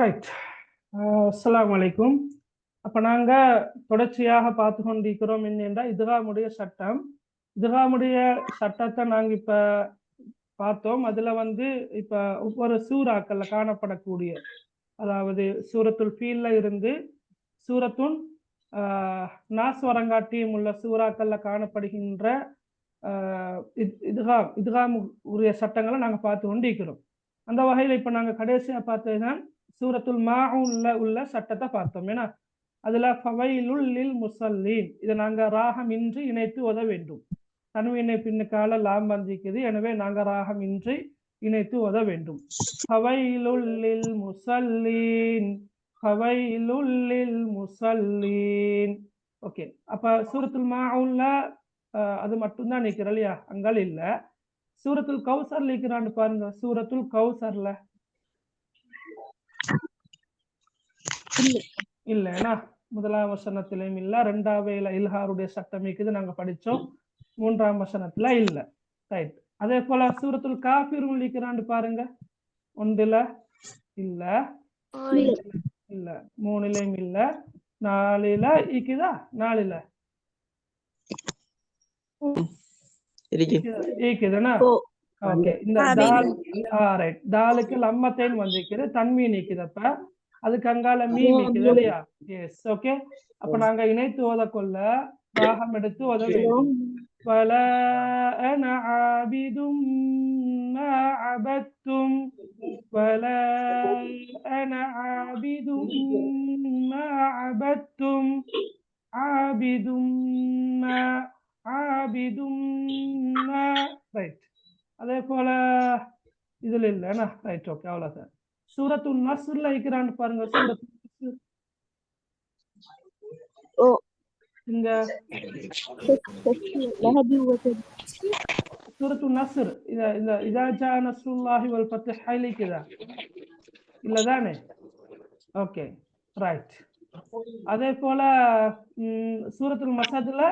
Right. அஸ்ஸலாமு அலைக்கும். அப்போ நாங்கள் தொடர்ச்சியாக பார்த்து கொண்டிருக்கிறோம் என்னென்றா இதுகாமுடைய சட்டம். இதுகாமுடைய சட்டத்தை நாங்கள் இப்போ பார்த்தோம். அதில் இப்போ ஒவ்வொரு சூறாக்களில் காணப்படக்கூடிய, அதாவது சூரத்துல் ஃபீல்ல இருந்து சூரத்துன் நாஸ் வரங்காட்டியும் உள்ள சூறாக்களில் காணப்படுகின்ற இதுகாம் உரிய சட்டங்களை நாங்கள் பார்த்து கொண்டிருக்கிறோம். அந்த வகையில் இப்போ நாங்கள் கடைசியாக பார்த்ததுதான் சூரத்துல் மாஊன்ல உள்ள சட்டத்தை பார்த்தோம். ஏன்னா அதுல ஃபவைலுல் லில் முஸல்லீன், இதை நாங்கள் ராகமின்றி இணைத்து ஓத வேண்டும். தன்வீனை பின்னுக்கால லாம் வந்திக்குது, எனவே நாங்கள் ராகமின்றி இணைத்து ஓத வேண்டும். ஃபவைலுல் லில் முஸல்லீன், ஃபவைலுல் லில் முஸல்லீன். ஓகே, அப்ப சூரத்துல் மாஊன்ல அது மட்டும்தான் நிற்கிற இல்லையா, அங்கால் இல்ல. சூரத்துல் கௌசர் நிற்கிறான்னு பாருங்க. சூரத்துல் கௌசர்ல இல்லைன்னா முதலாம் வசனத்திலையும் இல்ல, ரெண்டாவது இல்ஹாருடைய சட்டம் இருக்குது, நாங்க படிச்சோம். மூன்றாம் வசனத்துல இல்ல. ரைட். அதே போல சூரத்துல் காஃபிரும் நிற்கிறான்னு பாருங்க. ஒன்றுல இல்ல, இல்ல, மூணுலயும் இல்ல, நாலுல இருக்குதா? நாலுல இருக்குதுன்னா ஓகே. இந்த தால் ரைட், தாலுக்கு லம்மத்தைன் வந்திருக்குது, தன்மீன் நிற்குதப்ப அதுக்கு அங்கால மீன் நிற்குது இல்லையா? எஸ். ஓகே, அப்ப நாங்க இணைத்து ஓதக்கொள்ள ராகம் எடுத்து ஓத வேண்டும். ولا أنا عابد ما عبدتم ولا أنا عابد ما عبدتم عابد ما ரைட். அதே போல இதுல இல்லைன்னா ரைட். ஓகே, அவ்வளவுதான். சூரத்துல் நஸ்ர்ல இருக்கிறான்னு பாருங்க. இங்க சூரத்துல் நஸ்ர் இந்த இதா ஜா நஸ்ருல்லாஹி வல் ஃபத்ஹ் ஹைலிக்குதா? இல்லதானே? Okay, right. அதே போல சூரத்துல் மஸத்ல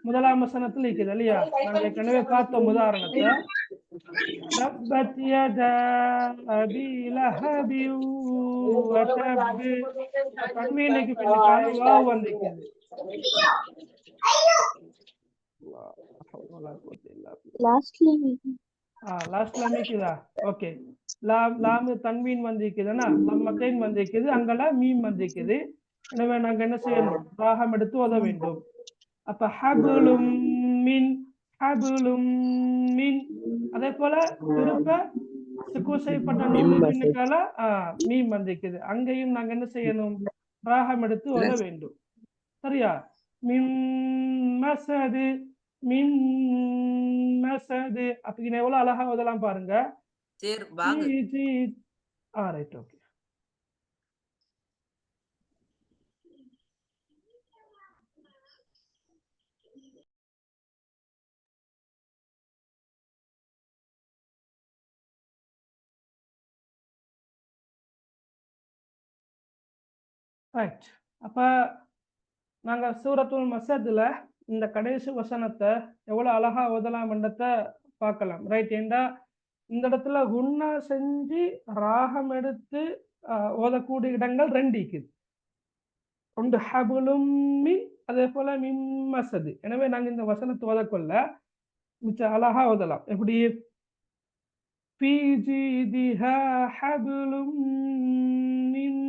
முதலாம் வசனத்துல இருக்குது இல்லையா? நாங்க ஏற்கனவே பார்த்தோம் உதாரணத்தை. தப்பத் யதா அபி லஹபி வ தப். தன்வீனுக்கு பின்னுக்கால வாவ் வந்திருக்குது. லாஸ்ட்ல நிக்குதா? ஓகே, லாம் தன்வீன் வந்திருக்குதுன்னா லம்மத்தைன் வந்திருக்குது, அங்கெல்லாம் மீம் வந்திருக்குது. எனவே நாங்க என்ன செய்யணும்? ராகம் எடுத்து ஓத வேண்டும். அப்ப ஹபுலும் மின், ஹபுலும் மின். அதே போல திருப்ப சுக்கூன் செய்யப்பட்ட நூலின் பின்னுக்கால மீம் வந்திருக்குது, அங்கேயும் நாங்க என்ன செய்யணும்? ராகம் எடுத்து ஓத வேண்டும். சரியா? மின் மசது, மின் மசது. அப்படின்னு எவ்வளவு அழகா ஓதலாம் பாருங்க. ரைட். Okay, right. அப்ப நாங்க சூரத்துல் மஸத்ல இந்த கடைசி வசனத்தை எவ்வளவு அழகா ஓதலாம்ன்றத பார்க்கலாம். ரைட். ஏண்டா இந்த இடத்துல குன்னா செஞ்சு ராகம் எடுத்து ஓதக்கூடிய இடங்கள் ரெண்டு இருக்குது. ஒன்று ஹபுலும் மின், அதே போல மின் மஸது. எனவே நாங்க இந்த வசனத்தை ஓதக்கொள்ள மிச்சம் அழகா ஓதலாம். எப்படி? ஃபீ ஜீதிஹா ஹபுலும் மின்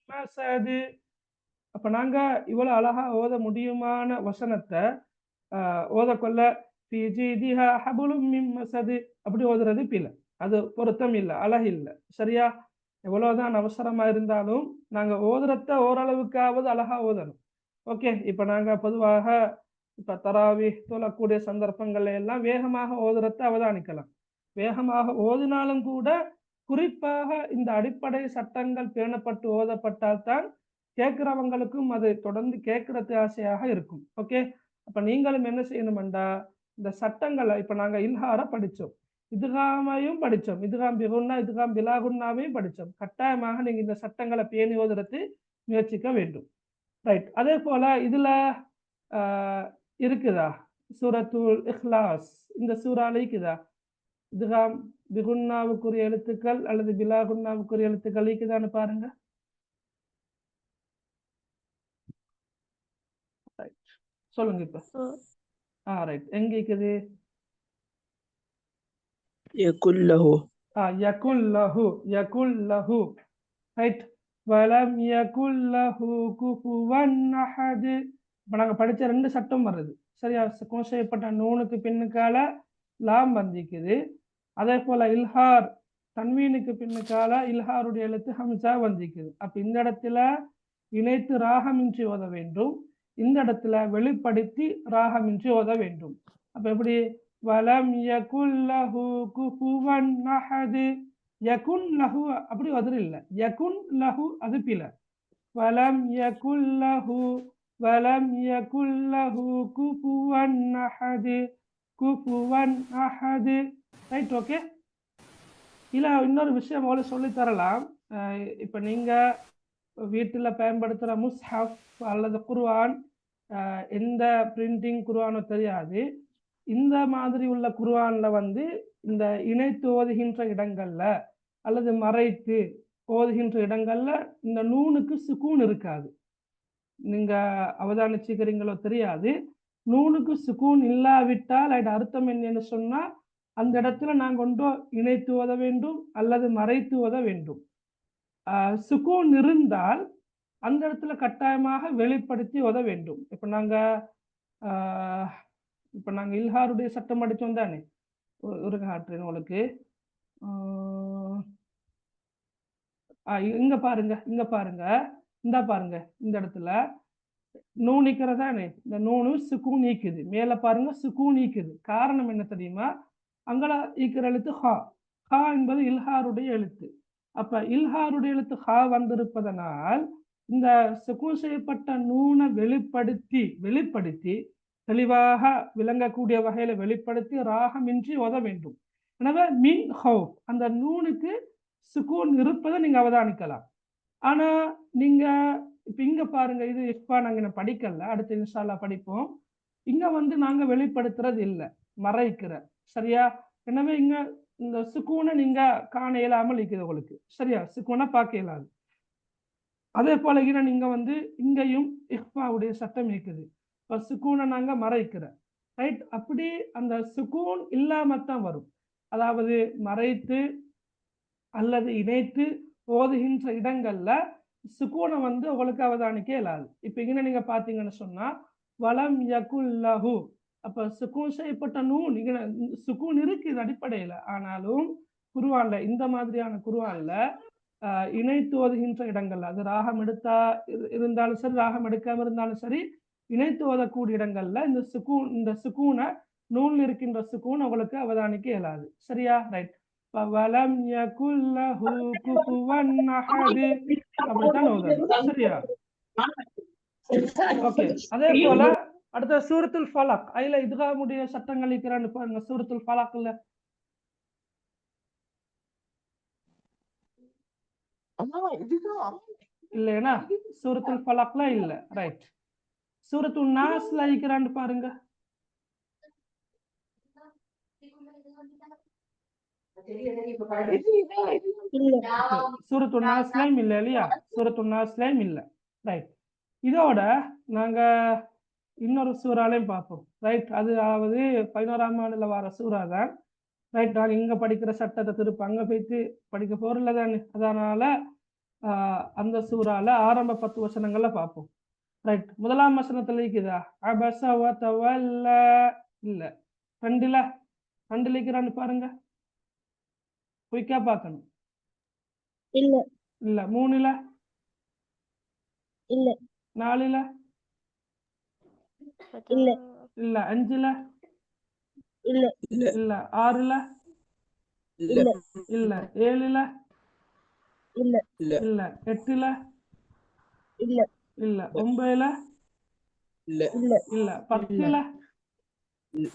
மஸது. அப்ப நாங்க இவ்வளவு அழகா ஓத முடியுமான வசனத்தை ஓதக்கொள்ள ஃபீ ஜீதிஹா ஹபுலும் மின் மஸது அப்படி ஓதுறது பிள்ளை. அது பொருத்தம் இல்லை, அழகு இல்லை. சரியா? எவ்வளவுதான் அவசரமா இருந்தாலும் நாங்க ஓதுறத ஓரளவுக்காவது அழகா ஓதணும். ஓகே, இப்ப நாங்க பொதுவாக இப்ப தராவி தொழக்கூடிய சந்தர்ப்பங்கள்ல எல்லாம் வேகமாக ஓதுறத அவதானிக்கலாம். வேகமாக ஓதினாலும் கூட குறிப்பாக இந்த அடிப்படை சட்டங்கள் பேணப்பட்டு ஓதப்பட்டால்தான் கேட்கிறவங்களுக்கும் அது தொடர்ந்து கேட்கறது ஆசையாக இருக்கும். ஓகே, அப்ப நீங்களும் என்ன செய்யணும்டா, இந்த சட்டங்களை இப்ப நாங்க இல்ஹார படிச்சோம், இதுகாமையும் படிச்சோம், இதுகாம் பிகுன்னா இதுகாம் பிலாகுன்னாவையும் படிச்சோம். கட்டாயமாக நீங்க இந்த சட்டங்களை பேணி ஓதுறது முயற்சிக்க வேண்டும். ரைட். அதே போல இதுல இருக்குதா சூரத்துல் இஹ்லாஸ்? இந்த சூறால இருக்குதா இதுகாம் பிகுன்னாவுக்குரிய எழுத்துக்கள் அல்லது பிலாகுன்னாவுக்குரிய எழுத்துக்கள் இருக்குதான்னு பாருங்க. சொல்லுங்க இப்ப. ரைட், எங்க இருக்குது? يكن له யகுல் லஹு, யகுல் லஹு. ரைட். வலம் யகுல் லஹு குஃபுவன் அஹத். இப்ப நாங்க படிச்ச 2 சட்டம் வருது. சரியா? சுக்கூன் செய்யப்பட்ட நூனுக்கு பின்னுக்கால லாம் வந்திக்குது. அதே போல இல்ஹார் தன்வீனுக்கு பின்னுக்கால இல்ஹாருடைய எழுத்து ஹம்சா வந்திக்குது. அப்ப இந்த இடத்துல இணைத்து ராகமின்றி ஓத வேண்டும், இந்த இடத்துல வெளிப்படுத்தி ராகமின்றி ஓத வேண்டும். அப்ப எப்படி? வலம் யகுல் லஹு குஃபுவன் அஹத். யகுன் லஹு அப்படி வதர் இல்ல, யகுன் லஹு அது பில. வலம் யகுல் லஹு, வலம் யகுல் லஹு குஃபுவன் அஹத், குஃபுவன் அஹத். Right, okay. இல்ல இன்னொரு விஷயம் போல சொல்லி தரலாம். இப்ப நீங்க வீட்டுல பயன்படுத்துற முஸ்ஹப் அல்லது குர்ஆன், எந்த பிரிண்டிங் குர்ஆனோ தெரியாது, இந்த மாதிரி உள்ள குர்ஆன்ல வந்து இந்த இணைத்து ஓதுகின்ற இடங்கள்ல அல்லது மறைத்து ஓதுகின்ற இடங்கள்ல இந்த நூனுக்கு சுக்கூன் இருக்காது. நீங்க அவதானிச்சுக்கிறீங்களோ தெரியாது. நூனுக்கு சுக்கூன் இல்லாவிட்டால் அது அர்த்தம் என்னன்னு சொன்னா, அந்த இடத்துல நாங்க ஒன்றோ இணைத்து ஓத வேண்டும் அல்லது மறைத்து ஓத வேண்டும். சுக்கூன் இருந்தால் அந்த இடத்துல கட்டாயமாக வெளிப்படுத்தி ஓத வேண்டும். இப்ப நாங்க இல்ஹாருடைய சட்டம் படிச்சோம் தானே, ஒரு காட்டுறேன் உங்களுக்கு. இங்க பாருங்க, இங்க பாருங்க, இந்த பாருங்க, இந்த இடத்துல நூ நீக்கிறதானே, இந்த நூனு சுக்கூன் நீக்குது. மேல பாருங்க சுக்கூன் நீக்குது. காரணம் என்ன தெரியுமா? அங்கல ஈக்கிற எழுத்து ஹா. ஹா என்பது இல்ஹாருடைய எழுத்து. அப்ப இல்ஹாருடைய எழுத்து ஹா வந்திருப்பதனால் இந்த சுக்கூன் செய்யப்பட்ட நூனை வெளிப்படுத்தி தெளிவாக விளங்கக்கூடிய வகையில வெளிப்படுத்தி ராகமின்றி ஓத வேண்டும். எனவே மின் ஹவுப் அந்த நூனுக்கு சுக்கூன் இருப்பதை நீங்க அவதானிக்கலாம். ஆனா நீங்க இப்ப இங்க பாருங்க, இது இப்ப நாங்க படிக்கல, அடுத்த இன்ஷா படிப்போம். இங்க வந்து நாங்க வெளிப்படுத்துறது இல்லை, மறைக்கிற. சரியா? எனவே இங்க இந்த சுக்கூனை நீங்க காண இயலாமல் இருக்குது உங்களுக்கு. சரியா? சுக்கூனை பார்க்க இயலாது. அதே போல நீங்க வந்து இங்கேயும் இஹ்ஃபாவுடைய சட்டம் இருக்குது. இப்ப சுக்கூனை நாங்க மறைக்கிற. ரைட். அப்படி அந்த சுக்கூன் இல்லாமத்தான் வரும். அதாவது மறைத்து அல்லது இணைத்து ஓதுகின்ற இடங்கள்ல சுக்கூனை வந்து உங்களுக்கு அவதானிக்க இயலாது. இப்ப இங்க நீங்க பாத்தீங்கன்னு சொன்னா வலம் யகுல் லஹு, அப்ப சுக்கூன் செய்யப்பட்ட நூன் சுக்கூன் இருக்குது அடிப்படையில. ஆனாலும் குர்ஆன்ல இந்த மாதிரியான குர்ஆன்ல இணைத்து ஓதுகின்ற இடங்கள்ல, அது ராகம் எடுத்தா இருந்தாலும் சரி, ராகம் எடுக்காம இருந்தாலும் சரி, இணைத்து ஓதக்கூடிய இடங்கள்ல இந்த சுக்கூனை நூல் இருக்கின்ற சுக்கூன் உங்களுக்கு அவதானிக்க இயலாது. சரியா? ரைட். வலம் யகுல் லஹு குஃபுவன் அஹத் அப்படித்தான் ஓதணும். சரியா? ஓகே. அதே போல அடுத்த சூரத்துல் ஃபலக், அதுல இத்காமுடைய சட்டங்கள் இருக்கிறான்னு பாருங்க. சூரத்துல் ஃபலக்ல இல்லையா? சூரத்துல் ஃபலக்ல இல்ல. ரைட். சூரத்துல் நாஸ்ல இருக்கிறான்னு பாருங்க. சூரத்துல் நாஸ்லயும் இல்ல இல்லையா? சூரத்துல் நாஸ்லயும் இல்ல. ரைட். இதோட நாங்க இன்னொரு சூறாலையும் பார்ப்போம். ரைட். அதாவது 11ஆம் ஆண்டுல வர சூறா தான். ரைட். நாங்க இங்க படிக்கிற சட்டத்தை திருப்ப அங்க போயிட்டு படிக்க போறல தானே, அதனால அந்த சூறால ஆரம்ப 10 வசனங்கள்ல பார்ப்போம். ரைட். 1ஆம் வசனத்துல இருக்குதா அபஸ வ தவல்ல? இல்ல. 2ல இருக்கிறான்னு பாருங்க. குயிக்கா பார்க்கணும். இல்ல. இல்ல. 3ல இல்ல. 4ல இல்ல. இல்ல. 5ல இல்ல. இல்ல. 6ல இல்ல. இல்ல. 7ல இல்ல. இல்ல. 8ல இல்ல. இல்ல. 9ல இல்ல. இல்ல. 10ல இல்ல.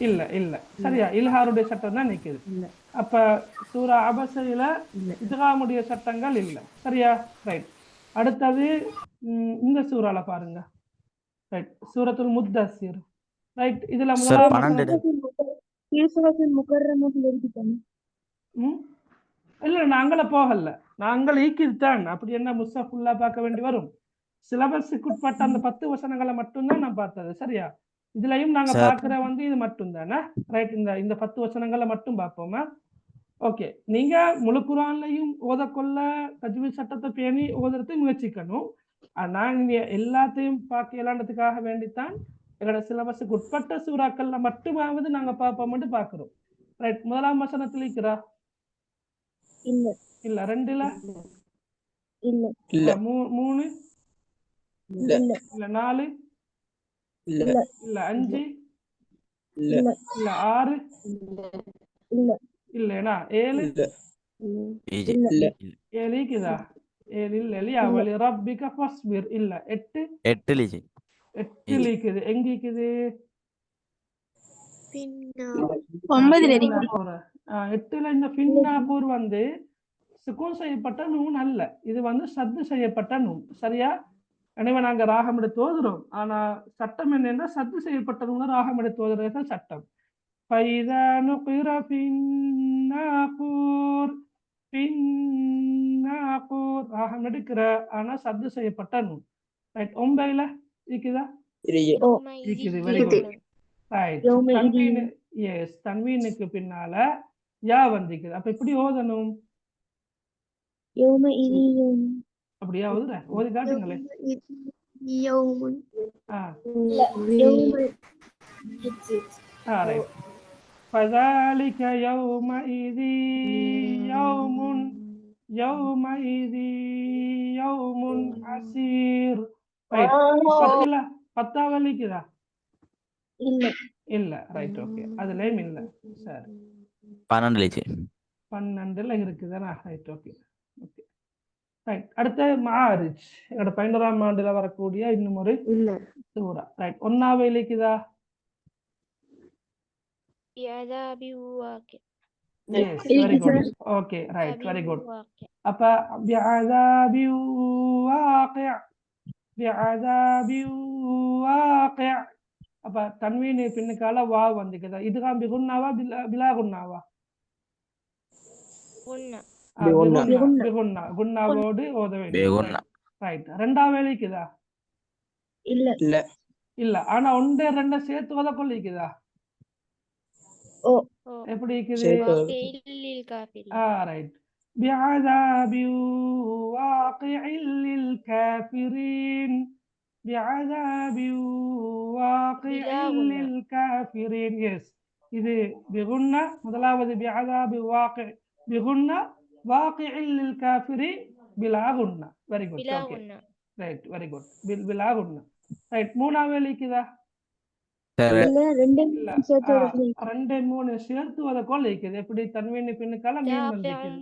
இல்ல. இல்ல. சரியா? இல்ஹாருடைய சட்டம் தான் நிக்குது. அப்ப சூரா அபஸையில இத்காமுடைய சட்டங்கள் இல்ல. சரியா? ரைட். அடுத்தது இந்த சூறால பாருங்க. ரைட். சூரத்துல் முத்தஸிர். ரைட். இதுல முதலாம் ஈஸ்வரத்தின் முகர்ரமாக எழுதிட்டாங்க. ம் இல்லை நாங்கள போகல, நாங்கள் ஈக்கித்தான். அப்படி என்ன முஸ்ஸா ஃபுல்லா பார்க்க வேண்டி வரும்? சிலபஸுக்கு உட்பட்ட அந்த 10 வசனங்களை மட்டும்தான் நான் பார்த்தது. சரியா? இதுலயும் நாங்க சார். பார்க்கிற வந்து இது மட்டும் தானே. ரைட், இந்த 10 வசனங்களை மட்டும் பார்ப்போமா? ஓகே, நீங்க முழு குர்ஆன்லையும் ஓதக்கொள்ள தஜ்வீத் சட்டத்தை பேணி ஓதுறதுக்கு முயற்சிக்கணும். ஆனா நீங்க எல்லாத்தையும் பார்க்கலான்றதுக்காக வேண்டித்தான் எங்களோட சிலபஸுக்கு உட்பட்ட சூறாக்கள்ல மட்டுமாவது நாங்க பார்ப்போம்னு பார்க்கிறோம். ரைட், முதலாம் வசனத்துல இருக்கிறா? இல்ல இல்ல. 2ல? இல்ல இல்ல 3? இல்ல இல்ல இல்ல. 4? இல்ல இல்ல. 5? இல்ல இல்ல இல்ல. 6? இல்ல இல்லைனா 7? இல்ல ஈஜி. இல்ல இல்ல 7 இருக்குதா? 7 இல்ல இல்லையா? இல்ல. வலி ரப்பிக ஃபஸ்பிர். இல்ல. 8? 8 லிஜி. 8 இருக்குது. எங்க இருக்குது? 9 8ல இந்த ஃபின்னாகூர் வந்து சுக்கூன் செய்யப்பட்ட நூன் அல்ல, இது வந்து சத்து செய்யப்பட்ட நூன். சரியா? எனவே நாங்க ராகம் எடுத்து ஓதுறோம். ஆனா சட்டம் என்னன்னா சத்து செய்யப்பட்ட நூனை ராகம் எடுத்து ஓதுறது சட்டம். فَإِذَا نُقِرَ فِي النَّاقُورِ ராகம் எடுக்கிற, ஆனா சத்து செய்யப்பட்ட நூன். ரைட். 9ல இருக்குதா? இருக்குது. Very good. ரைட். யௌம தன்வீன், எஸ், தன்வீனுக்கு பின்னால யா வந்திக்குது. அப்ப இப்படி ஓதணும். யௌம இதியும் அப்படியா ஓதுற? ஓதி காட்டுங்களே. யௌமுன் ஆ யௌம ரைட். فَذَلِكَ يَوْمَئِذٍ يَوْمٌ عَسِيرٌ. ரைட். 10ல 10வது இருக்குதா? இல்ல இல்ல. ரைட், ஓகே, அதுலயும் இல்ல. சரி, 12 லிஜி. 12ல இருக்குதானா? Right, okay okay. ரைட். அடுத்து மாரிஜ், எங்களோட 11ஆம் ஆண்டுல வரக்கூடிய இன்னும் ஒரு இல்ல சூரா. ரைட். 1வது இருக்குதா? Yes, very good. Okay, right, very good. அப்ப பிஅஸாபி வாகி'. அப்ப தன்வீன் பின்னுக்கால வா வந்துக்குதா? இதுகாம் பிகுன்னாவா பிலா குன்னாவா? பிகுன்னா. குன்னாவோடு ஓத வேண்டும். பேகுன்னா. ரைட். 2வது இருக்குதா? இல்ல இல்ல இல்ல. ஆனா 1 2 சேர்த்து ஓத கொள்ளிக்குதா? ஓ எப்படி இருக்குது? சேர்த்து ரைட். பிஅஸாபி வாகி'இல் லில் காஃபிரீன். பிஅஸாபி வாகி'இல் லில் காஃபிரீன். எஸ், இது பிகுன்னா. முதலாவது பிஅஸாபி வாகி' பிகுன்னா, வாகி'இல் லில் காஃபிரீன் பிலா குன்னா. Very good. Okay, right, very good. பிலா குன்னா. ரைட். 3வது இருக்குதா? சார். இல்ல ரெண்டு இல்ல. சேர்த்து வரது. 2 3 சேர்த்து ஓத கொள்ள இருக்குது. எப்படி? தன்வீன் பின்னுக்கால மீன் வந்திருக்குது.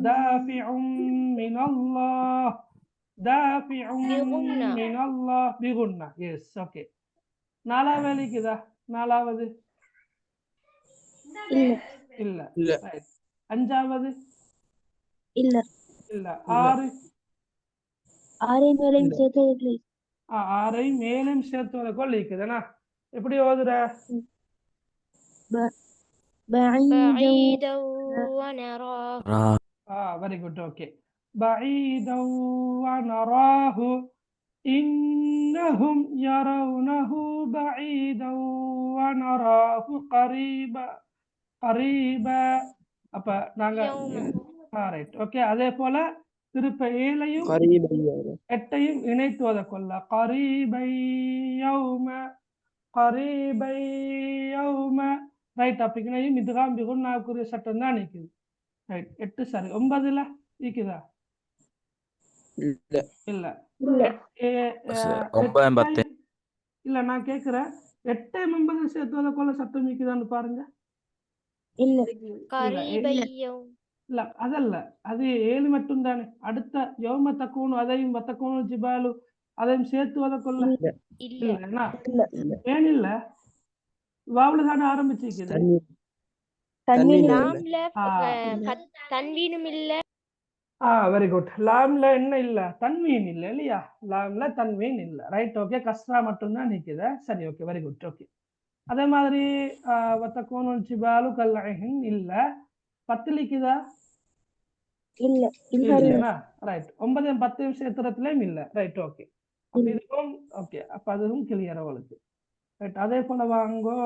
தாஃபிஉம் மினல்லாஹ். தாஃபிஉம் மினல்லாஹ் பிகுன்னா. Yes, okay. 4வது இருக்குதா? 4வது இல்ல இல்ல. இல்ல ரைட். 5வது இல்ல இல்ல. 6? 6 மேலையும் சேர்த்து வரது. 6ஐ மேலும் சேர்த்து ஓத கொள்ள இருக்குதுனா? எப்படி ஓதுற? بعيدا வெரி குட். ஓகே. பஈதன் வனராஹு இன்னஹும் யரவுனஹு பஈதன் வனராஹு கரீபா. அப்ப நாங்க ரைட், ஓகே. அதே போல திருப்ப 7ஐயும் 8ஐயும் இணைத்து ஓத கொள்ள. கரீபை யௌம. ரைட். அப்ப இங்கனையும் இதுகாம் பிகுன்னாவுக்குரிய சட்டம் தான் நிக்குது. ரைட். 8 சரி. 9ல இருக்குதா? இல்ல இல்ல. இல்ல 9 10. இல்ல, நான் கேக்குறேன் 8 9 சேர்த்து ஓத கொள்ள சட்டம் நிக்குதான்னு பாருங்க. இல்ல இல்ல, அதல்ல, அது 7 மட்டும் தானே. அடுத்த யௌம தக்கூனு அதையும் வத்தக்கூனு ஜிபாலு அதையும் சேர்த்து ஓத கொள்ள இல்லைன்னா இல்ல ஏன் இல்ல? வாவுல தானே ஆரம்பிச்சிருக்குது. தன்வீனும் இல்ல வெரி குட். லாம்ல என்ன இல்ல? தன்வீன் இல்ல இல்லையா? லாம்ல தன்வீன் இல்ல. Right, okay. கஸ்ரா மட்டும்தான் நிக்குது. சரி, ஓகே, வெரி குட். ஓகே. அதே மாதிரி வத்தக்கோனுல் ஜிபாலு கல்ஐஹின் இல்ல. பத்துலிக்குதா இல்ல இல்ஹார் இல்ல இல்லையா? ரைட். 9 10 சேர்த்துறதுலயும் இல்ல. Right, okay. அப்ப இல்ல. இதுவும் ஓகே. அப்ப அதுவும் கிளியர் அவளுக்கு. ரைட். அதே போல வாங்கோ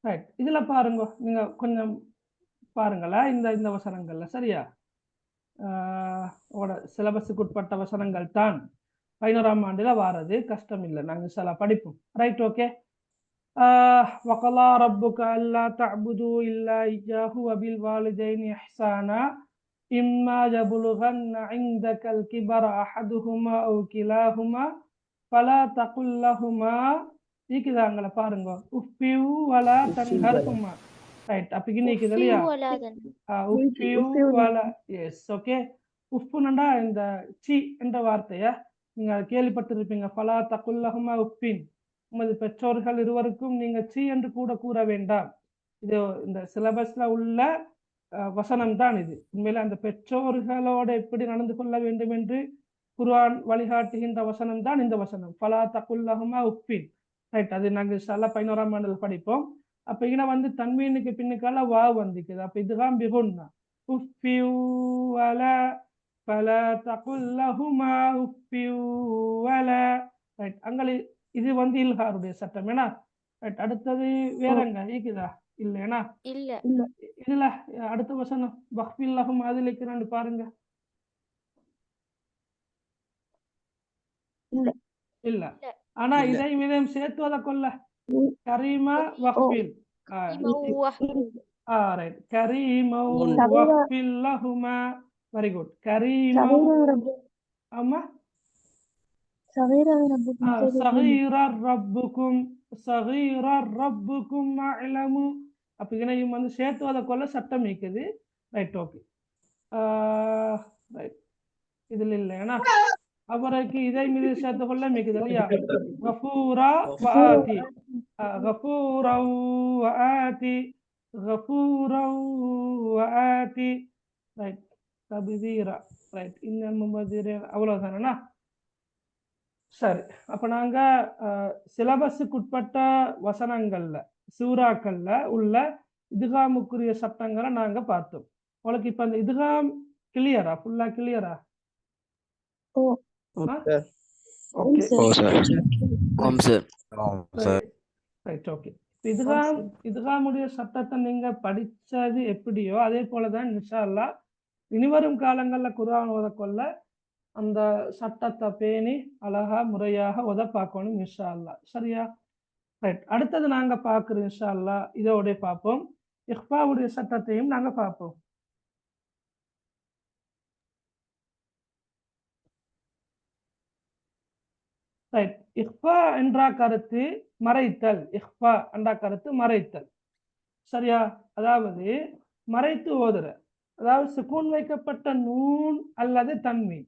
ரைட். இதுல பாருங்க, நீங்க கொஞ்சம் பாருங்களேன் இந்த இந்த வசனங்கள்ல சரியா? சிலபஸுக்கு உட்பட்ட வசனங்கள் தான் 11ஆம் ஆண்டுல வாரது, கஷ்டம் இல்லை, நாங்க சில படிப்போம். Right, okay. وقضى ربك ألا تعبدوا إلا إياه وبالوالدين إحسانا إما يبلغن عندك الكبر أحدهما أو كلاهما فلا تقل لهما இருக்குதாங்கள பாருங்க, உஃபியூ வலா தன்ஹர்ஹுமா. ரைட். அப்ப இன்னைக்கு இல்லையா? உஃபியூ வலா. S, okay. உஃப்னுண்டா இந்த சி என்ற வார்த்தைய நீங்க கேள்விப்பட்டிருப்பீங்க. ஃபலா தகுல் லஹுமா உஃபின், உமது பெற்றோர்கள் இருவருக்கும் நீங்க சி என்று கூட கூற வேண்டாம். இது இந்த சிலபஸ்ல உள்ள வசனம் தான் இது. உண்மையில அந்த பெற்றோர்களோட எப்படி நடந்து கொள்ள வேண்டும் என்று குர்ஆன் வழிகாட்டுகின்ற வசனம் தான் இந்த வசனம். ஃபலா தகுல் லஹுமா உஃபின். ரைட். அது நாங்கள் இன்ஷால்லா 11ஆம் ஆண்டுல படிப்போம். அப்ப இங்க வந்து தன்வீனுக்கு பின்னுக்கால வா வந்துக்குது. அப்ப இதுதான் பிகுன்னா உஃபியூ வலா ஃபலா தகுல் லஹுமா உஃபியூ வலா. ரைட். அங்கே இது வந்து இல்ஹாருடைய சட்டம் ஏன்னா. ரைட். அடுத்தது வேறங்க இருக்குதா? இல்லையா? இல்ல இதுல அடுத்த வசனம் பஹ்பில் லஹும் அதில் இருக்கிறான்னு பாருங்க. இல்ல இல்ல. ஆனா இல்ல. இதை இதையும் சேர்த்துவத கொள்ள கரீமா வஹ்பில். ரைட். கரீமா வஹ்பில் லஹுமா. Very good. கரீமா. ஆமா. சகீரர் ரப்புக்கும் சகீரர் ரப்புக்கும் அலமு. அப்ப இதையும் வந்து சேர்த்துவத கொள்ள சட்டம் இருக்குது. Right, okay. ரைட். இதுல இல்லையா? அவருக்கு இதை மீது சேர்த்து கொள்ள மிகுது இல்லையா? கஃபூரா வஆதி. கஃபூரா வஆதி. கஃபூரா வஆதி. ரைட். தப்தீரா. ரைட். இன்னல் முபதிரீன். அவ்வளவுதானா? சரி. அப்ப நாங்க சிலபஸுக்கு உட்பட்ட வசனங்கள்ல சூறாக்கள்ல உள்ள இதுகாமுக்குரிய சட்டங்களை நாங்க பார்த்தோம். உங்களுக்கு இப்ப அந்த இதுகாம் கிளியரா? ஃபுல்லா கிளியரா? ஓகே. Right, okay. இதுகாமுடைய சட்டத்தை நீங்க படிச்சது எப்படியோ அதே போலதான் இன்ஷா அல்லாஹ் இனிவரும் காலங்கள்ல குர்ஆன் ஓதக்கொள்ள அந்த சட்டத்தை பேணி அழகா முறையாக ஓத பார்க்கணும் இன்ஷா அல்லாஹ். சரியா? ரைட். அடுத்தது நாங்க பார்க்கிறோம் இன்ஷா அல்லாஹ். இதோட பார்ப்போம். இஹ்ஃபாவுடைய சட்டத்தையும் நாங்க பார்ப்போம். ரைட். இஹ்ஃபா என்ற கருத்து மறைத்தல். இஹ்ஃபா என்ற கருத்து மறைத்தல். சரியா? அதாவது மறைத்து ஓதுற, அதாவது சுக்கூன் வைக்கப்பட்ட நூன் அல்லது தன்வீன்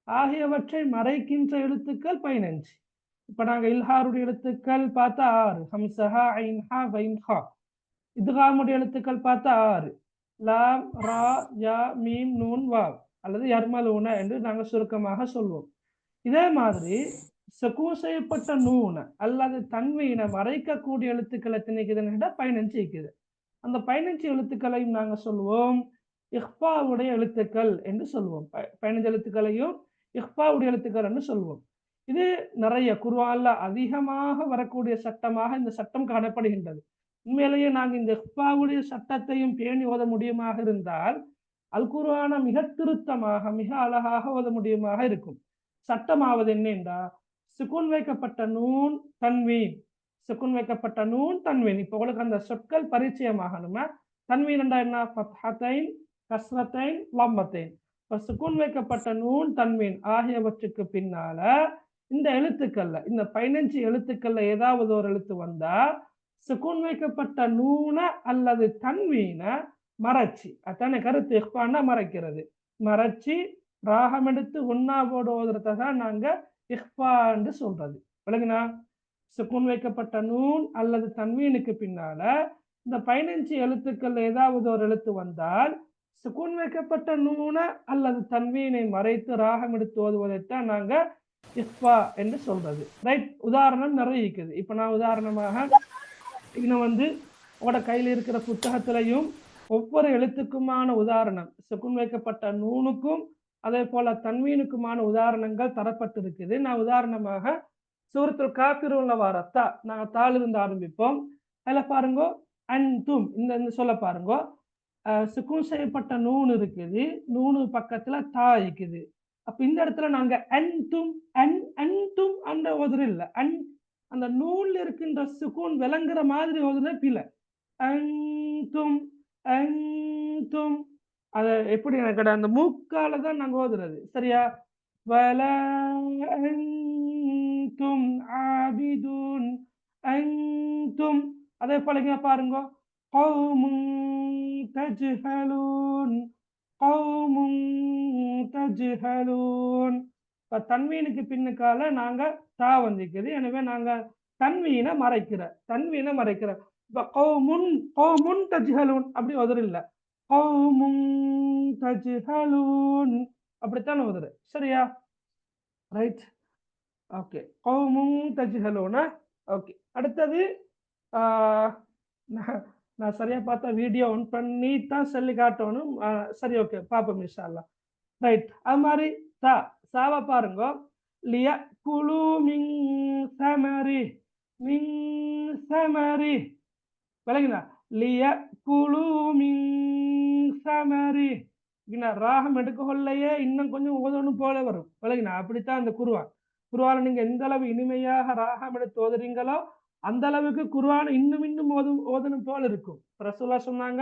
ஆகியவற்றை மறைக்கின்ற எழுத்துக்கள் 15. இப்ப நாங்க இல்ஹாருடைய எழுத்துக்கள் பார்த்தா 6. ஹம்சஹா, ஐன்ஹா, வைன்ஹா. இதுகாமுடைய எழுத்துக்கள் பார்த்தா 6. லாம், ரா, யா, மீம், நூன், வாவ் அல்லது யர்மலூன என்று நாங்கள் சுருக்கமாக சொல்வோம். இதே மாதிரி சுக்கூன் செய்யப்பட்ட நூன அல்லது தன்வீனை மறைக்கக்கூடிய எழுத்துக்கள் எத்தனை இருக்குதுன்னு 15 இருக்குது. அந்த 15 எழுத்துக்களையும் நாங்க சொல்லுவோம் இஹ்ஃபாவுடைய எழுத்துக்கள் என்று சொல்லுவோம். 15 எழுத்துக்களையும் இஹ்ஃபாவுடைய எழுத்துக்கள் என்று சொல்லுவோம். இது நிறைய குர்ஆன்ல அதிகமாக வரக்கூடிய சட்டமாக இந்த சட்டம் காணப்படுகின்றது. உண்மையிலேயே நாங்கள் இந்த இஹ்ஃபாவுடைய சட்டத்தையும் பேணி ஓத முடியுமாக இருந்தால் அல் குர்ஆன மிக திருத்தமாக மிக அழகாக ஓத முடியுமாக இருக்கும். சட்டமாவது என்னென்றா சுக்கூன் வைக்கப்பட்ட நூன் தன்வீன், சுக்கூன் வைக்கப்பட்ட நூன் தன்வீன். இப்போ உங்களுக்கு அந்த சொற்கள் பரிச்சயமாகணுமா? தன்வீன் என்றா என்ன? ஃபத்ஹத்தைன், கஸ்ரத்தைன், லம்மத்தைன். இப்போ சுக்கூன் வைக்கப்பட்ட நூன் தன்வீன் ஆகியவற்றுக்கு பின்னால இந்த எழுத்துக்கள்ல இந்த 15 எழுத்துக்கள்ல ஏதாவது ஒரு எழுத்து வந்தா சுக்கூன் வைக்கப்பட்ட நூன அல்லது தன்வீன மறைச்சி, அத்தானே கருத்து. இஹ்ஃபான்னா மறைக்கிறது. மறைச்சி ராகம் எடுத்து ஒன்னாவோடு ஓதுறதான் நாங்க இஹ்ஃபா என்று சொல்றது. விளங்குனா? சுக்குன் வைக்கப்பட்ட நூன் அல்லது தன்வீனுக்கு பின்னால இந்த 15 எழுத்துக்கள் ஏதாவது ஒரு எழுத்து வந்தால் சுக்குன் வைக்கப்பட்ட நூனை அல்லது தன்வீனை மறைத்து ராகம் எடுத்து ஓதுவதைத்தான் நாங்க இஃபா என்று சொல்றது. ரைட், உதாரணம் நிறைய இருக்குது. இப்ப நான் உதாரணமாக இன்னும் உங்களோட கையில் இருக்கிற புத்தகத்திலையும் ஒவ்வொரு எழுத்துக்குமான உதாரணம், சுக்குன் வைக்கப்பட்ட நூனுக்கும் அதே போல தன்வீனுக்குமான உதாரணங்கள் தரப்பட்டிருக்குது. நான் உதாரணமாக சூரத்துல் காஃபிரூன்ல வார தா, நாங்கள் தாளிருந்து ஆரம்பிப்போம். அதில் பாருங்க, அன்தும் இந்த சொல்ல பாருங்க, சுக்குன் செய்யப்பட்ட நூன் இருக்குது, நூனு பக்கத்துல தா இருக்குது. அப்ப இந்த இடத்துல நாங்க அன்தும் அன்தும் அந்த ஓதுற இல்லை, அந்த நூன்ல இருக்கின்ற சுக்குன் விளங்குற மாதிரி ஓதுன பில அன்தும் அன்தும். அத எப்படி எனக்கு அந்த மூக்கால தான் நாங்க ஓதுறது, சரியா? வலா அன்தும் ஆபிதுன் அன்தும். அதே போல இங்க பாருங்க, கௌமுன் தஜ்ஹலூன் கௌமுன் தஜ்ஹலூன். இப்ப தன்வீனுக்கு பின்னுக்கால நாங்க தா வந்திருக்குது, எனவே நாங்க தன்வீனை மறைக்கிற இப்ப கௌமுன் தஜ்ஹலூன் அப்படி உதறு இல்ல, கௌமுன் தஜ்ஹலூன் அப்படித்தான் உதறு, சரியா? Right, okay. கௌமுன் தஜ்ஹலூனா ஓகே. அடுத்தது நான் சரியா பார்த்தா வீடியோ ஆன் பண்ணி தான் சொல்லி காட்டணும். சரி, ஓகே, பாப்போம் இன்ஷா அல்லாஹ். ரைட், அது மாதிரி சாவா பாருங்க, லிய குலு மின் சமரி விளங்குதா? லிய குலு மின் சமரி ராகம் எடுக்க கொள்ளையே இன்னும் கொஞ்சம் ஓதணும் போல வரும், விளங்குனா? அப்படித்தான் அந்த குர்ஆனை நீங்க எந்த அளவு இனிமையாக ராகம் எடுத்து ஓதுறீங்களோ அந்த அளவுக்கு குர்ஆனை இன்னும் ஓதணும் போல இருக்கும். ரசூலுல்லாஹ் சொன்னாங்க,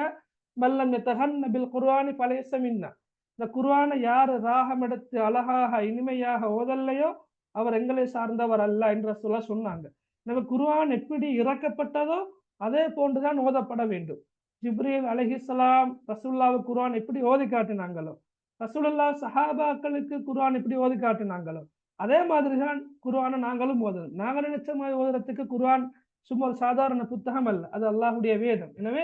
மல்லம் யதஹன்ன பில் குர்ஆனி ஃபலைஸ மின்னா. இந்த குர்ஆனை யார் ராகம் எடுத்து அழகாக இனிமையாக ஓதல்லையோ அவர் எங்களை சார்ந்தவர் அல்ல என்று ரசூலுல்லாஹ் சொன்னாங்க. நம்ம குர்ஆன் எப்படி இறக்கப்பட்டதோ அதே போன்றுதான் ஓதப்பட வேண்டும். ஜிப்ரீல் அலைஹிஸ்ஸலாம் ரசூலுல்லாஹ்வுக்கு குர்ஆன் எப்படி ஓதி காட்டினாங்களோ, ரசூலுல்லாஹ் சஹாபாக்களுக்கு குர்ஆன் எப்படி ஓதி காட்டினாங்களோ அதே மாதிரிதான் குர்ஆனை நாங்களும் ஓதணும். நாங்க நினைச்ச மாதிரி ஓதுறதுக்கு குர்ஆன் சும்மா ஒரு சாதாரண புத்தகம் அல்ல, அது அல்லாஹ்வுடைய வேதம். எனவே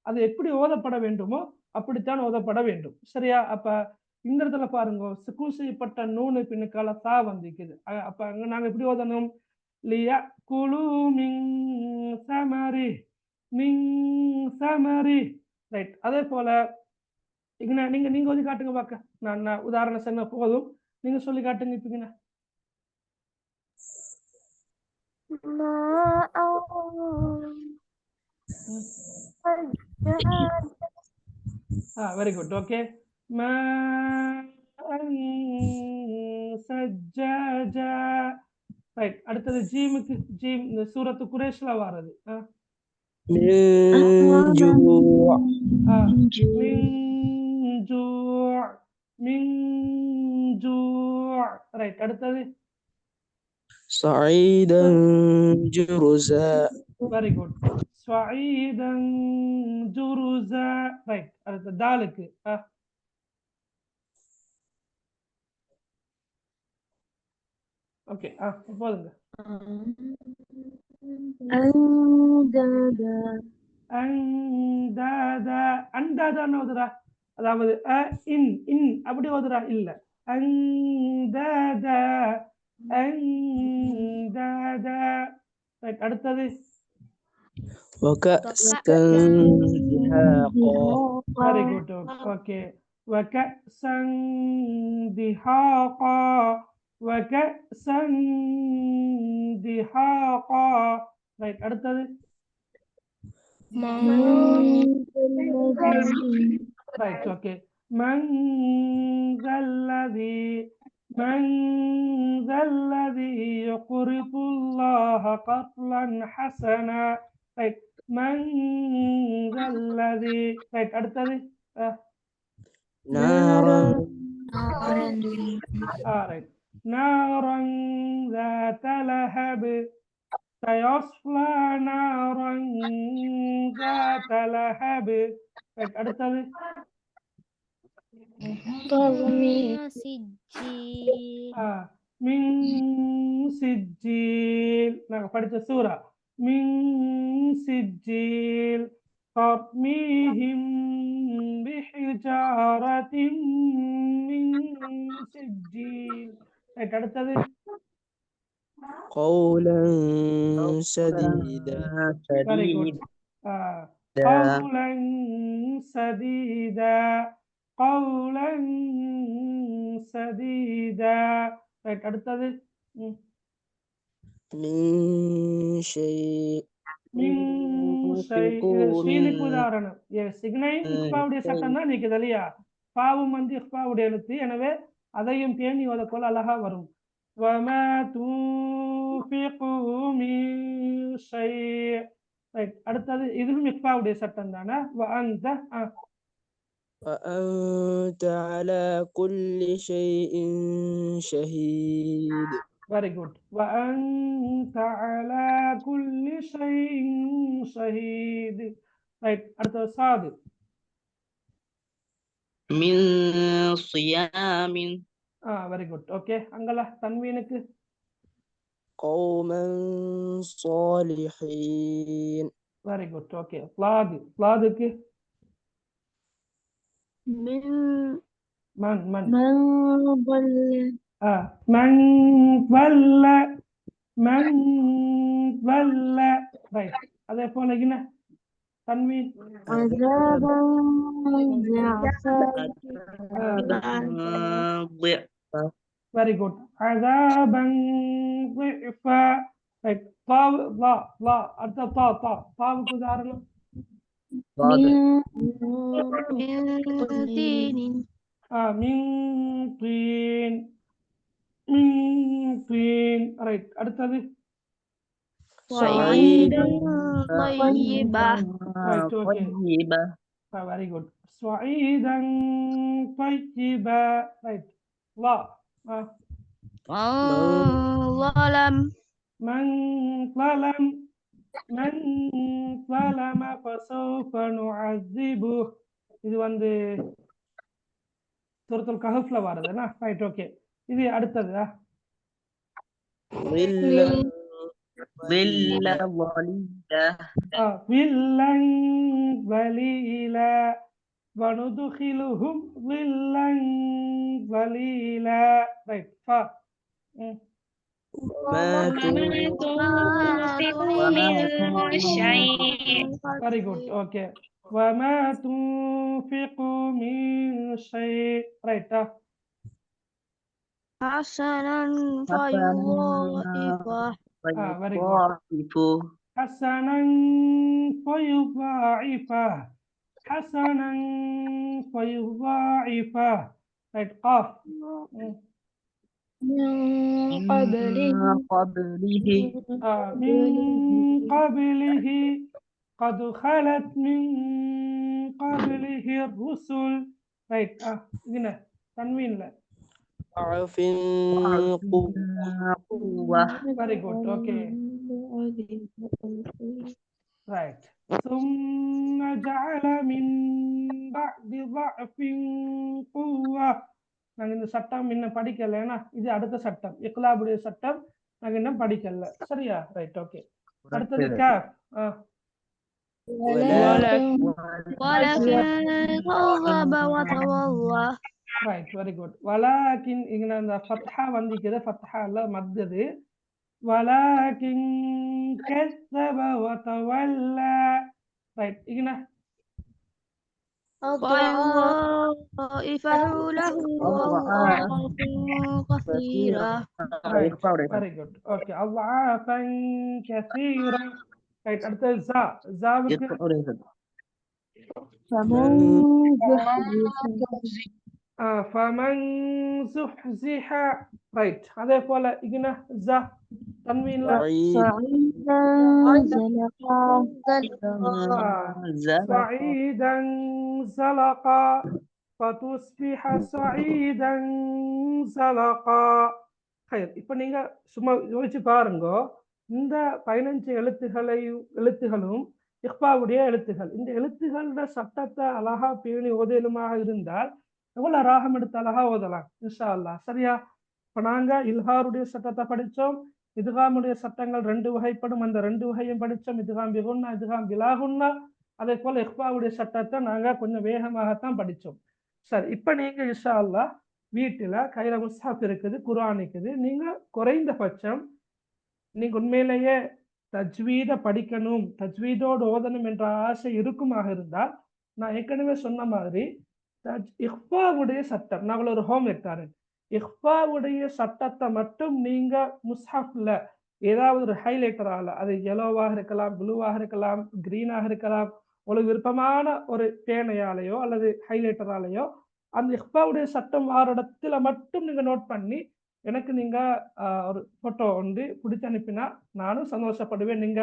அது எப்படி ஓதப்பட வேண்டுமோ அப்படித்தான் ஓதப்பட வேண்டும், சரியா? அப்ப இந்த இடத்துல பாருங்க, சுக்குன் செய்யப்பட்ட நூனு பின்னுக்கால தா வந்திருக்குது. அப்ப அங்க நாங்க எப்படி ஓதணும்? லியா குலு மின் சமரி. ரைட், அதே போல நீங்க ஓதி காட்டுங்க பாக்க. நான் உதாரணம் சொன்ன போதும், நீங்க சொல்லி காட்டுங்க. இப்ப வெரி குட், ஓகே. ரைட், அடுத்தது ஜீமுக்கு ஜீம் இந்த சூரத்து குரேஷ்ல வாரது. ரைட், அடுத்தது சஈதன் ஜுருஸா. வெரி குட், சஈதன் ஜுருஸா. ரைட், அடுத்து தாலுக்கு ஓகே. போதுங்க. அந்தாதான்னு ஓதுறா, அதாவது இன் அப்படி ஓதுறா இல்ல, அந்தாதா. ரைட், அடுத்தது வெரி குட், ஓகே. வகஸன் திஹாகா. ரைட், அடுத்தது ரைட், ஓகே. மன் ذَلَّذِي يُقْرِضُ قَرْضًا حَسَنًا. ரைட், மன் ذَلَّذِي. ரைட், அடுத்தது ரைட், நாரன் ذات لهب. سيصلى نارا ذات لهب. ரைட், அடுத்தது மின் சிஜ்ஜீல் நாங்க படிச்ச சூரா மின் சிஜ்ஜீல் தர்மீஹிம் பிஹிஜாரத்தின் மின் சிஜ்ஜீல் ரைட் அடுத்தது قولا سديدا வெரி குட் قولا سديدا قولا سديدا ரைட் அடுத்தது من شيء மின் ஷை ينفقوا ஷீனுக்கு من உதாரணம் சிக்னையும் இஃபாவுடைய சட்டம் தான் நிற்குது இல்லையா பாவும் வந்து இஃபாவுடைய எழுத்து எனவே அதையும் பேணி ஓதக்கொள்ள அழகா வரும் وما تنفقوا من شيء ரைட் அடுத்தது இதுவும் இஃபாவுடைய சட்டம் தானே وأنت وأنت على كل شيء شهيد very good وأنت على كل شيء شهيد ரைட் அடுத்தது சாது من صيام வெரி குட் ஓகே அங்கல தன்வீனுக்கு قوما صالحين வெரி குட் ஓகே ஃப்ளாதுக்கு من மன் மன் من ضل மன் வல்ல மன் வல்ல ரைட் அதே போல என்ன தன்வீன் عذابا ضعفا ضعفا வெரி குட் அதாபன் ضعفا ரைட் தாவ் லா அடுத்த தாவுக்கு உதாரணம் من طين மின் தீன் ரைட் அடுத்தது صعيدا طيبا ரைட் ஓகே طيبة வெரி குட் ஸ்வஈதன் طيبا ரைட் லா من ظلم من ظلم فسوف نعذبه இது வந்து சூரத்துல் கஹஃப்ல வருதுனா ரைட் ஓகே இது அடுத்தது ظل ظليلا ظلا ظليلا وندخلهم ظلا ظليلا ரைட் ஃபா ما تنفقوا من شيء very good okay وما تنفقوا من شيء right حسنا فيضاعفه very good فيضاعفه حسنا فيضاعفه حسنا فيضاعفه right قاف من قبله من قبله قد خلت من قبله الرسل right هنا تنوين لا ضعف قوة very good okay right ثم جعل من بعد ضعف قوة நாங்க இந்த சட்டம் இன்னும் படிக்கல ஏன்னா இது அடுத்த சட்டம் இக்லாபுடைய சட்டம் நாங்க இன்னும் படிக்கல சரியா ரைட் ஓகே அடுத்தது காஃப் ولكن كذب وتولى ரைட் வெரி குட் வலாக்கின் இங்க அந்த ஃபத்ஹா வந்திக்குது ஃபத்ஹா இல்ல மத்தது வலாக்கின் கஸப வதவல்லா ரைட் இங்க ضعائفه له أضعاف كثيرة very good okay أضعافا كثيرة right அடுத்தது ஜாவுக்கு فمن زحزح right அதே போல இங்க ஜா தன்வீன்ல صعيدا صعيدا زلقا فتصبح صعيدا زلقا خير இப்போ நீங்க சும்மா யோசிச்சு பாருங்க இந்த 15 எழுத்துகளும் இக்பாவுடைய எழுத்துகள் இந்த எழுத்துகளோட சட்டத்தை அழகா பேணி ஓதலுமாக இருந்தால் எவ்வளவு ராகம் எடுத்து அழகா ஓதலாம் இன்ஷா அல்லாஹ் சரியா இப்ப நாங்க இல்ஹாருடைய சட்டத்தை படிச்சோம். இதுகாமுடைய சட்டங்கள் 2 வகைப்படும். அந்த 2 வகையும் படிச்சோம். இதுகாம் பிகுன்னா, இதுகாம் பிலாகுன்னா. அதே போல இஹ்ஃபாவுடைய சட்டத்தை நாங்க கொஞ்சம் வேகமாகத்தான் படிச்சோம். சரி, இப்ப நீங்க இன்ஷா அல்லாஹ் வீட்டுல கையில முஸ்ஹாப் இருக்குது, குர்ஆன் இருக்குது. நீங்க குறைந்தபட்சம் நீங்க உண்மையிலேயே தஜ்வீத படிக்கணும், தஜ்வீதோடு ஓதணும் என்ற ஆசை இருக்குமாக இருந்தால், நான் ஏற்கனவே சொன்ன மாதிரி இஹ்ஃபாவுடைய சட்டம், நான் ஒரு ஹோம்ஒர்க் தரேன். இஹ்ஃபாவுடைய சட்டத்தை மட்டும் நீங்க முஸ்ஹாப்ல ஏதாவது ஒரு ஹைலைட்டரால, அது yellow-வாக இருக்கலாம், ப்ளூவாக இருக்கலாம், கிரீனாக இருக்கலாம், உங்களுக்கு விருப்பமான ஒரு பேனையாலேயோ அல்லது ஹைலைட்டராலேயோ அந்த இஹ்ஃபாவுடைய சட்டம் வார இடத்துல மட்டும் நீங்க நோட் பண்ணி எனக்கு நீங்க ஒரு போட்டோ வந்து பிடிச்சி அனுப்பினா நானும் சந்தோஷப்படுவேன். நீங்க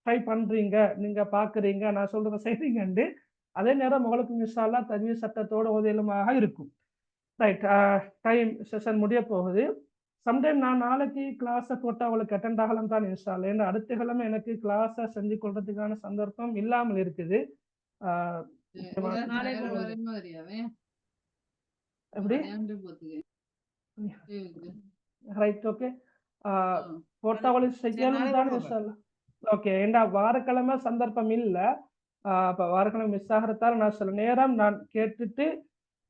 ட்ரை பண்றீங்க, நீங்க பாக்குறீங்க, நான் சொல்றதை செய்றீங்கன்னு. அதே நேரம் உங்களுக்கு இன்ஷா அல்லாஹ் தஜ்வீத் சட்டத்தோட உதவியலுமாக இருக்கும். ரைட், டைம் செஷன் முடிய போகுது. சம்டைம் நான் நாளைக்கு கிளாஸை போட்டு அவளுக்கு அட்டெண்ட் ஆகலாம் தான் இன்ஷா அல்லாஹ். ஏன்னா அடுத்த கிழமை எனக்கு கிளாஸை செஞ்சு கொள்றதுக்கான சந்தர்ப்பம் இல்லாமல் இருக்குது. எப்படி ரைட், ஓகே, போட்டோவில் செய்யணும் தான் இன்ஷா அல்லாஹ். ஓகே, ஏண்டா வாரக்கிழமை சந்தர்ப்பம் இல்லை. அப்போ வாரக்கிழமை மிஸ் ஆகிறதால நான் சில நேரம் நான் கேட்டுட்டு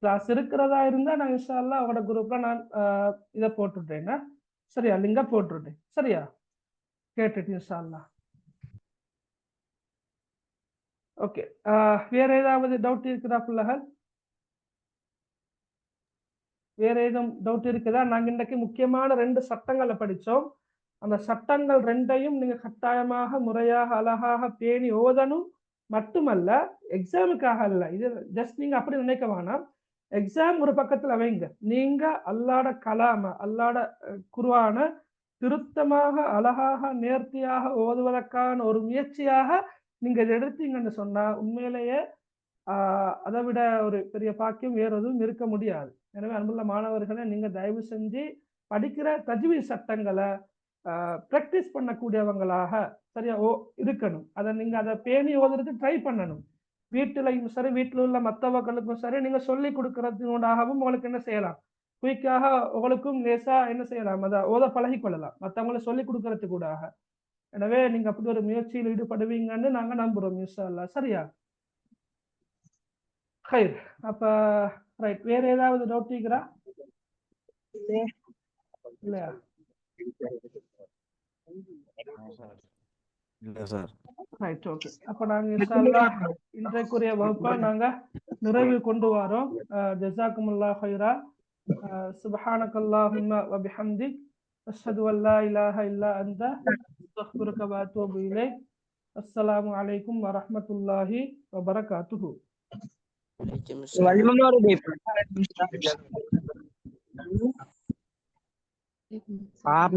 கிளாஸ் இருக்கிறதா இருந்தா நான் இன்ஷா அல்லாஹ் அவங்களோட குரூப்ல நான் இதை போட்டுட்டேன்னா சரியா, லிங்கை போட்டுட்டேன் சரியா, கேட்டுட்டு இன்ஷா அல்லாஹ். ஓகே, வேற ஏதாவது டவுட் இருக்குதா பிள்ளைகள்? வேற ஏதும் டவுட் இருக்குதா? நாங்க இன்றைக்கு முக்கியமான 2 சட்டங்களை படிச்சோம். அந்த சட்டங்கள் 2ஐயும் நீங்க கட்டாயமாக முறையாக அழகாக பேணி ஓதணும். மட்டுமல்ல, எக்ஸாமுக்காக அல்ல, இது ஜஸ்ட் நீங்க அப்படி நினைக்க வேணாம். எக்ஸாம் ஒரு பக்கத்துல வைங்க, நீங்க அல்லாட கலாம, அல்லாட குர்ஆனை திருத்தமாக அழகாக நேர்த்தியாக ஓதுவதற்கான ஒரு முயற்சியாக நீங்க இதை எடுத்தீங்கன்னு சொன்னா உண்மையிலேயே அதை விட ஒரு பெரிய பாக்கியம் வேற எதுவும் இருக்க முடியாது. எனவே அன்புள்ள மாணவர்களை நீங்க தயவு செஞ்சு படிக்கிற தஜ்வீத் சட்டங்களை ப்ராக்டிஸ் பண்ணக்கூடியவங்களாக சரியா இருக்கணும். அதை நீங்க அதை பேணி ஓதுறதுக்கு ட்ரை பண்ணணும். வீட்டிலையும் சரி, வீட்டில் உள்ள மற்றவர்களுக்கும் சரி, நீங்க சொல்லி கொடுக்கறதுனூடாகவும் உங்களுக்கு என்ன செய்யலாம், குயிக்காக உங்களுக்கும் லேசா என்ன செய்யலாம், அதை ஓத பழகி கொள்ளலாம் மற்றவங்களை சொல்லி கொடுக்கறதுக்கு கூடாக. எனவே நீங்க அப்படி ஒரு முயற்சியில் ஈடுபடுவீங்கன்னு நாங்க நம்புறோம் இன்ஷா அல்லாஹ். சரியா, ஹைர். அப்ப ரைட், வேற ஏதாவது டவுட் இருக்கிறா? இல்லையா? இல்ல சார். Right, okay. அப்ப நாங்க இன்ஷா அல்லாஹ் இன்றைக்குரிய வகுப்பை நாங்க நிறைவு கொண்டு வரோம். ஜஸாக்குமுல்லாஹ் ஹைரா. சுப்ஹானக்கல்லாஹும்ம வ பிஹம்திக் அஷ்ஹது அன் லா இலாஹ இல்லா அன்த அஸ்தக்ஃபிருக வ அத்தூபு இலைக். அஸ்ஸலாமு அலைக்கும் வ ரஹ்மத்துல்லாஹி வ பரகாத்துஹு. आप